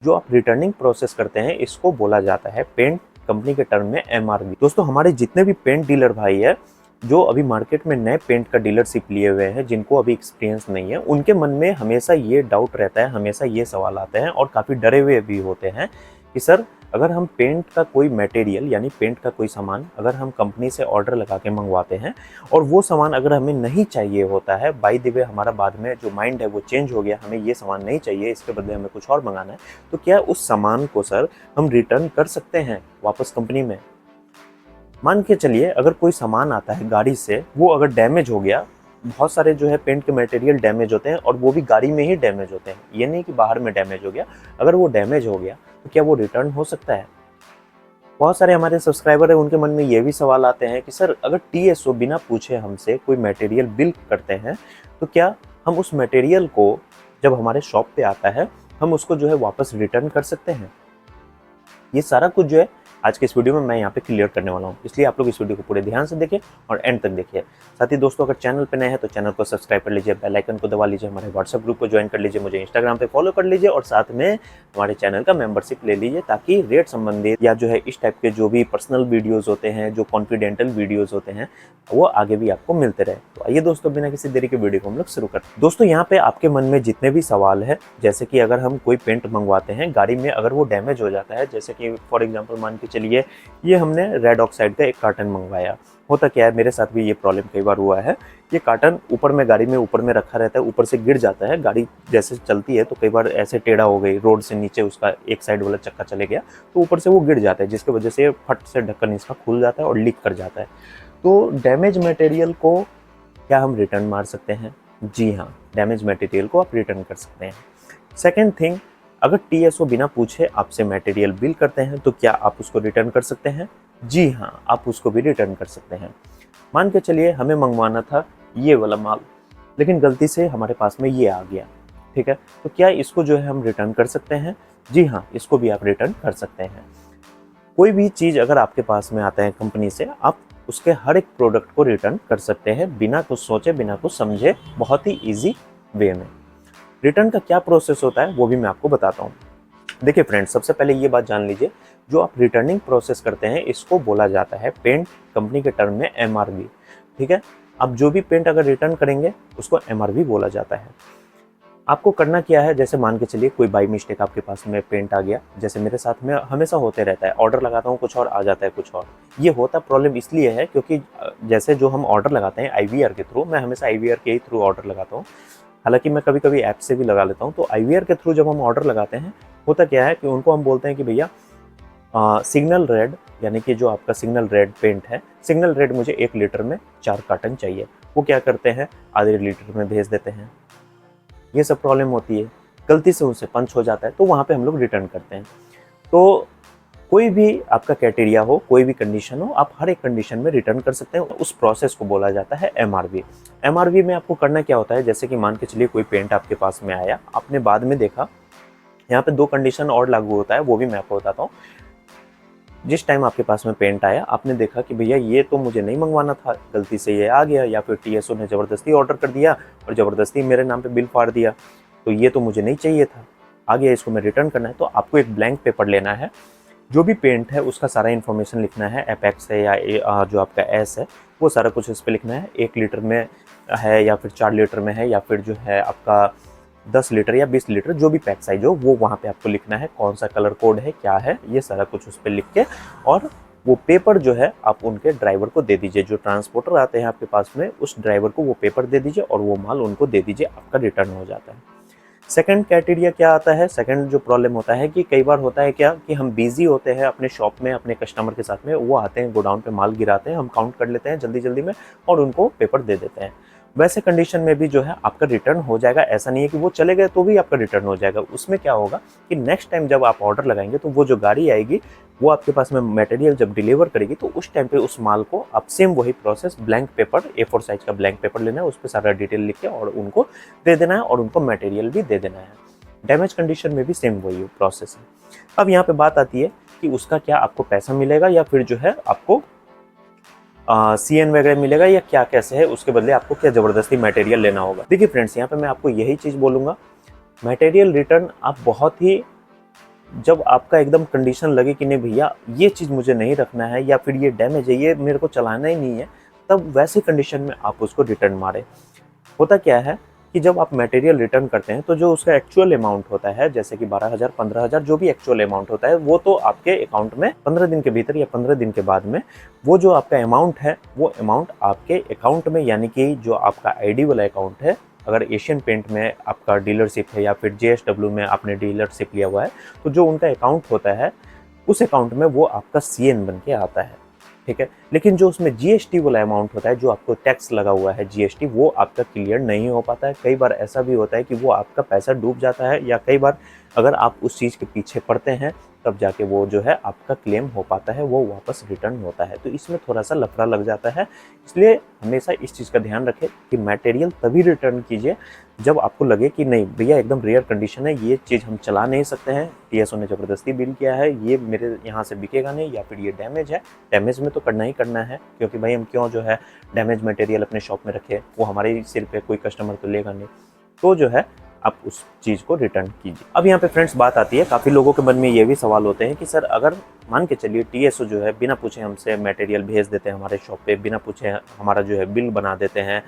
जो आप returning process करते हैं इसको बोला जाता है पेंट कंपनी के टर्म में एमआरवी। दोस्तों हमारे जितने भी पेंट डीलर भाई है जो अभी मार्केट में नए पेंट का डीलरशिप लिए हुए हैं, जिनको अभी एक्सपीरियंस नहीं है, उनके मन में हमेशा ये डाउट रहता है, हमेशा ये सवाल आते हैं और काफ़ी डरे हुए भी होते हैं कि सर अगर हम पेंट का कोई मटेरियल यानी पेंट का कोई सामान अगर हम कंपनी से ऑर्डर लगा के मंगवाते हैं और वो सामान अगर हमें नहीं चाहिए होता है, बाय द वे हमारा बाद में जो माइंड है वो चेंज हो गया, हमें ये सामान नहीं चाहिए, इसके बदले हमें कुछ और मंगाना है, तो क्या उस सामान को सर हम रिटर्न कर सकते हैं वापस कंपनी में? मान के चलिए अगर कोई सामान आता है गाड़ी से, वो अगर डैमेज हो गया, बहुत सारे जो है पेंट के मटेरियल डैमेज होते हैं और वो भी गाड़ी में ही डैमेज होते हैं, ये नहीं कि बाहर में डैमेज हो गया। अगर वो डैमेज हो गया तो क्या वो रिटर्न हो सकता है? बहुत सारे हमारे सब्सक्राइबर हैं, उनके मन में ये भी सवाल आते हैं कि सर अगर टीएसओ बिना पूछे हमसे कोई मटेरियल बिल करते हैं तो क्या हम उस मटेरियल को जब हमारे शॉप पे आता है हम उसको जो है वापस रिटर्न कर सकते हैं? ये सारा कुछ जो है आज के इस वीडियो में मैं यहाँ पे क्लियर करने वाला हूँ, इसलिए आप लोग इस वीडियो को पूरे ध्यान से देखिए और एंड तक देखिए। साथ ही दोस्तों अगर चैनल पे नए हैं तो चैनल को सब्सक्राइब कर लीजिए, बेल आइकन को दबा लीजिए, हमारे व्हाट्सएप ग्रुप को ज्वाइन कर लीजिए, मुझे इंस्टाग्राम पे फॉलो कर लीजिए और साथ में हमारे चैनल का मेंबरशिप ले लीजिए, ताकि रेट संबंधित या जो है इस टाइप के जो भी पर्सनल वीडियोज़ होते हैं, जो कॉन्फिडेंटल वीडियोज़ होते हैं, वो आगे भी आपको मिलते रहे। तो आइए दोस्तों बिना किसी देरी के वीडियो को हम लोग शुरू करते हैं। दोस्तों यहाँ पे आपके मन में जितने भी सवाल है, जैसे कि अगर हम कोई पेंट मंगवाते हैं गाड़ी में, अगर वो डैमेज हो जाता है, जैसे कि फॉर एग्जांपल मान के चलिए ये हमने रेड ऑक्साइड का एक कार्टन मंगवाया, होता क्या है मेरे साथ भी ये प्रॉब्लम कई बार हुआ है, ये कार्टन ऊपर में गाड़ी में ऊपर में रखा रहता है, ऊपर से गिर जाता है, गाड़ी जैसे चलती है तो कई बार ऐसे टेढ़ा हो गई, रोड से नीचे उसका एक साइड वाला चक्का चले गया तो ऊपर से वो गिर जाता है, जिसकी वजह से फट से ढक्कन इसका खुल जाता है और लीक कर जाता है। तो डैमेज मटेरियल को क्या हम रिटर्न मार सकते हैं? जी हाँ, डैमेज मटेरियल को आप रिटर्न कर सकते हैं। सेकेंड थिंग, अगर टीएसओ बिना पूछे आपसे मटेरियल बिल करते हैं तो क्या आप उसको रिटर्न कर सकते हैं? जी हाँ, आप उसको भी रिटर्न कर सकते हैं। मान के चलिए हमें मंगवाना था ये वाला माल, लेकिन गलती से हमारे पास में ये आ गया, ठीक है, तो क्या इसको जो है हम रिटर्न कर सकते हैं? जी हाँ, इसको भी आप रिटर्न कर सकते हैं। कोई भी चीज़ अगर आपके पास में आता है कंपनी से, आप उसके हर एक प्रोडक्ट को रिटर्न कर सकते हैं बिना कुछ सोचे, बिना कुछ समझे, बहुत ही ईजी वे में। रिटर्न का क्या प्रोसेस होता है वो भी मैं आपको बताता हूँ। देखिए फ्रेंड्स, सबसे पहले ये बात जान लीजिए, जो आप रिटर्निंग प्रोसेस करते हैं इसको बोला जाता है पेंट कंपनी के टर्म में एमआरवी, ठीक है। आप जो भी पेंट अगर रिटर्न करेंगे उसको एमआरवी बोला जाता है। आपको करना क्या है, जैसे मान के चलिए कोई बाई मिस्टेक आपके पास में पेंट आ गया, जैसे मेरे साथ में हमेशा होते रहता है, ऑर्डर लगाता हूँ कुछ और आ जाता है कुछ और। ये होता प्रॉब्लम इसलिए है क्योंकि जैसे जो हम ऑर्डर लगाते हैं आईवीआर के थ्रू, मैं हमेशा आईवीआर के ही थ्रू ऑर्डर लगाता हूँ, हालांकि मैं कभी कभी ऐप से भी लगा लेता हूँ। तो आईवीआर के थ्रू जब हम ऑर्डर लगाते हैं, होता क्या है कि उनको हम बोलते हैं कि भैया सिग्नल रेड, यानी कि जो आपका सिग्नल रेड पेंट है, सिग्नल रेड मुझे 1 लीटर में 4 कार्टन चाहिए। वो क्या करते हैं, आधे लीटर में भेज देते हैं। ये सब प्रॉब्लम होती है, गलती से उनसे पंच हो जाता है तो वहाँ पे हम लोग रिटर्न करते हैं। तो कोई भी आपका क्राइटेरिया हो, कोई भी कंडीशन हो, आप हर एक कंडीशन में रिटर्न कर सकते हैं। उस प्रोसेस को बोला जाता है एमआरवी। एमआरवी में आपको करना क्या होता है, जैसे कि मान के चलिए कोई पेंट आपके पास में आया, आपने बाद में देखा, यहाँ पे 2 कंडीशन और लागू होता है, वो भी मैं आपको बताता हूँ। जिस टाइम आपके पास में पेंट आया, आपने देखा कि भैया ये तो मुझे नहीं मंगवाना था, गलती से ये आ गया, या फिर टीएसओ ने ज़बरदस्ती ऑर्डर कर दिया और ज़बरदस्ती मेरे नाम पे बिल फाड़ दिया, तो ये तो मुझे नहीं चाहिए था, आ गया, इसको मैं रिटर्न करना है। तो आपको एक ब्लैंक पेपर लेना है, जो भी पेंट है उसका सारा इन्फॉर्मेशन लिखना है, एपेक्स है या जो आपका एस है, वो सारा कुछ इस पर लिखना है। 1 लीटर में है या फिर 4 लीटर में है या फिर जो है आपका 10 लीटर या 20 लीटर, जो भी पैक साइज हो वो वहाँ पे आपको लिखना है, कौन सा कलर कोड है, क्या है, ये सारा कुछ उस पर लिख के, और वो पेपर जो है आप उनके ड्राइवर को दे दीजिए, जो ट्रांसपोर्टर आते हैं आपके पास में, उस ड्राइवर को वो पेपर दे दीजिए और वो माल उनको दे दीजिए, आपका रिटर्न हो जाता है। सेकंड क्राइटेरिया क्या आता है, सेकंड जो प्रॉब्लम होता है कि कई बार होता है क्या कि हम बिजी होते हैं अपने शॉप में, अपने कस्टमर के साथ में, वो आते हैं गोडाउन पे माल गिराते हैं, हम काउंट कर लेते हैं जल्दी जल्दी में और उनको पेपर दे देते हैं। वैसे कंडीशन में भी जो है आपका रिटर्न हो जाएगा, ऐसा नहीं है कि वो चले गए तो भी आपका रिटर्न हो जाएगा। उसमें क्या होगा कि नेक्स्ट टाइम जब आप ऑर्डर लगाएंगे तो वो जो गाड़ी आएगी वो आपके पास में मटेरियल जब डिलीवर करेगी तो उस टाइम पे उस माल को आप सेम वही process, blank paper, A4 size का ब्लैंक पेपर लेना है, उस पर सारा डिटेल लिख के और उनको दे देना है और उनको मटेरियल भी दे देना है। डैमेज कंडीशन में भी सेम वही प्रोसेस है। अब यहाँ पे बात आती है कि उसका क्या आपको पैसा मिलेगा या फिर जो है आपको सीएन वगैरह मिलेगा या क्या कैसे है, उसके बदले आपको क्या ज़बरदस्ती मटेरियल लेना होगा। देखिए फ्रेंड्स, यहाँ पे मैं आपको यही चीज़ बोलूँगा, मटेरियल रिटर्न आप बहुत ही जब आपका एकदम कंडीशन लगे कि नहीं भैया ये चीज़ मुझे नहीं रखना है या फिर ये डैमेज है, ये मेरे को चलाना ही नहीं है, तब वैसी कंडीशन में आप उसको रिटर्न मारें। होता क्या है कि जब आप मटेरियल रिटर्न करते हैं तो जो उसका एक्चुअल अमाउंट होता है, जैसे कि 12,000 15,000 जो भी एक्चुअल अमाउंट होता है, वो तो आपके अकाउंट में 15 दिन के भीतर या 15 दिन के बाद में वो जो आपका अमाउंट है वो अमाउंट आपके अकाउंट में, यानी कि जो आपका आईडी वाला अकाउंट है, अगर एशियन पेंट में आपका डीलरशिप है या फिर JSW में आपने डीलरशिप लिया हुआ है, तो जो उनका अकाउंट होता है उस अकाउंट में वो आपका CN बन के आता है। ठीक है, लेकिन जो उसमें GST वाला अमाउंट होता है, जो आपको टैक्स लगा हुआ है GST, वो आपका क्लियर नहीं हो पाता है। कई बार ऐसा भी होता है कि वो आपका पैसा डूब जाता है, या कई बार अगर आप उस चीज़ के पीछे पड़ते हैं तब जाके वो जो है आपका क्लेम हो पाता है, वो वापस रिटर्न होता है। तो इसमें थोड़ा सा लफड़ा लग जाता है, इसलिए हमेशा इस चीज़ का ध्यान रखें कि मटेरियल तभी रिटर्न कीजिए जब आपको लगे कि नहीं भैया एकदम रेयर कंडीशन है, ये चीज़ हम चला नहीं सकते हैं, TSO ने ज़बरदस्ती बिल किया है, ये मेरे यहाँ से बिकेगा नहीं, या फिर ये डैमेज है। डैमेज में तो करना ही करना है, क्योंकि भाई हम क्यों जो है डैमेज मटेरियल अपने शॉप में रखें, वो हमारे सिर पे कोई कस्टमर तो लेगा नहीं। तो जो है आप उस चीज़ को रिटर्न कीजिए। अब यहाँ पे फ्रेंड्स बात आती है, काफ़ी लोगों के मन में ये भी सवाल होते हैं कि सर अगर मान के चलिए TSO जो है बिना पूछे हमसे मटेरियल भेज देते हैं हमारे शॉप पे, बिना पूछे हमारा जो है बिल बना देते हैं,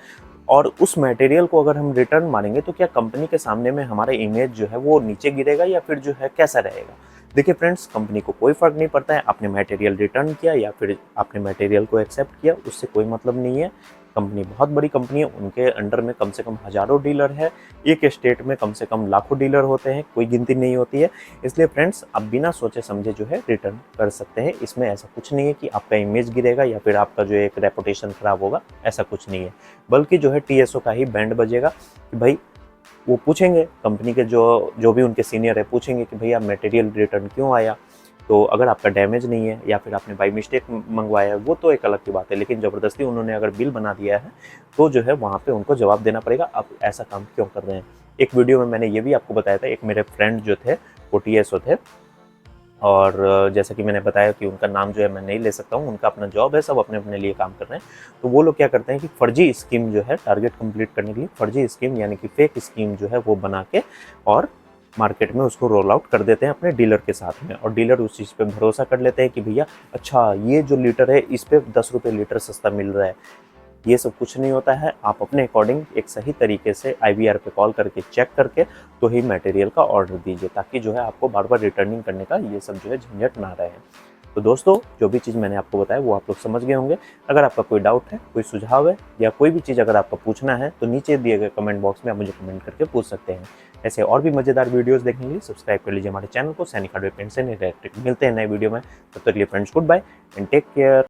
और उस मटेरियल को अगर हम रिटर्न मारेंगे तो क्या कंपनी के सामने में हमारा इमेज जो है वो नीचे गिरेगा या फिर जो है कैसा रहेगा? देखिए फ्रेंड्स, कंपनी को कोई फ़र्क नहीं पड़ता है, आपने मटेरियल रिटर्न किया या फिर आपने मटेरियल को एक्सेप्ट किया, उससे कोई मतलब नहीं है। कंपनी बहुत बड़ी कंपनी है, उनके अंडर में कम से कम हज़ारों डीलर है, एक स्टेट में कम से कम लाखों डीलर होते हैं, कोई गिनती नहीं होती है। इसलिए फ्रेंड्स, आप बिना सोचे समझे जो है रिटर्न कर सकते हैं। इसमें ऐसा कुछ नहीं है कि आपका इमेज गिरेगा या फिर आपका जो एक रेपुटेशन ख़राब होगा, ऐसा कुछ नहीं है। बल्कि जो है TSO का ही बैंड बजेगा कि भाई, वो पूछेंगे कंपनी के जो जो भी उनके सीनियर है, पूछेंगे कि भैया मटेरियल रिटर्न क्यों आया? तो अगर आपका डैमेज नहीं है या फिर आपने बाई मिस्टेक मंगवाया है, वो तो एक अलग की बात है, लेकिन ज़बरदस्ती उन्होंने अगर बिल बना दिया है तो जो है वहाँ पे उनको जवाब देना पड़ेगा, आप ऐसा काम क्यों कर रहे हैं। एक वीडियो में मैंने ये भी आपको बताया था, एक मेरे फ्रेंड जो थे वो TSO थे, और जैसा कि मैंने बताया कि उनका नाम जो है मैं नहीं ले सकता हूँ, उनका अपना जॉब है, सब अपने अपने लिए काम कर रहे हैं। तो वो लोग क्या करते हैं कि फर्जी स्कीम जो है टारगेट कंप्लीट करने के लिए, फर्जी स्कीम यानी कि फेक स्कीम जो है वो बना के और मार्केट में उसको रोल आउट कर देते हैं अपने डीलर के साथ में, और डीलर उस चीज़ पे भरोसा कर लेते हैं कि भैया अच्छा ये जो लीटर है इस पे 10 रुपये लीटर सस्ता मिल रहा है। ये सब कुछ नहीं होता है, आप अपने अकॉर्डिंग एक सही तरीके से IVR पे कॉल करके चेक करके तो ही मटेरियल का ऑर्डर दीजिए, ताकि जो है आपको बार बार रिटर्निंग करने का ये सब जो है झंझट ना रहे। तो दोस्तों, जो भी चीज़ मैंने आपको बताया वो आप लोग समझ गए होंगे। अगर आपका कोई डाउट है, कोई सुझाव है या कोई भी चीज़ अगर आपको पूछना है तो नीचे दिए गए कमेंट बॉक्स में आप मुझे कमेंट करके पूछ सकते हैं। ऐसे और भी मज़ेदार वीडियोज़ देखने के लिए सब्सक्राइब कर लीजिए हमारे चैनल को, सैनिक हार्डवेयर पेंट से। मिलते हैं नए वीडियो में, तब तक के लिए friends goodbye and take care.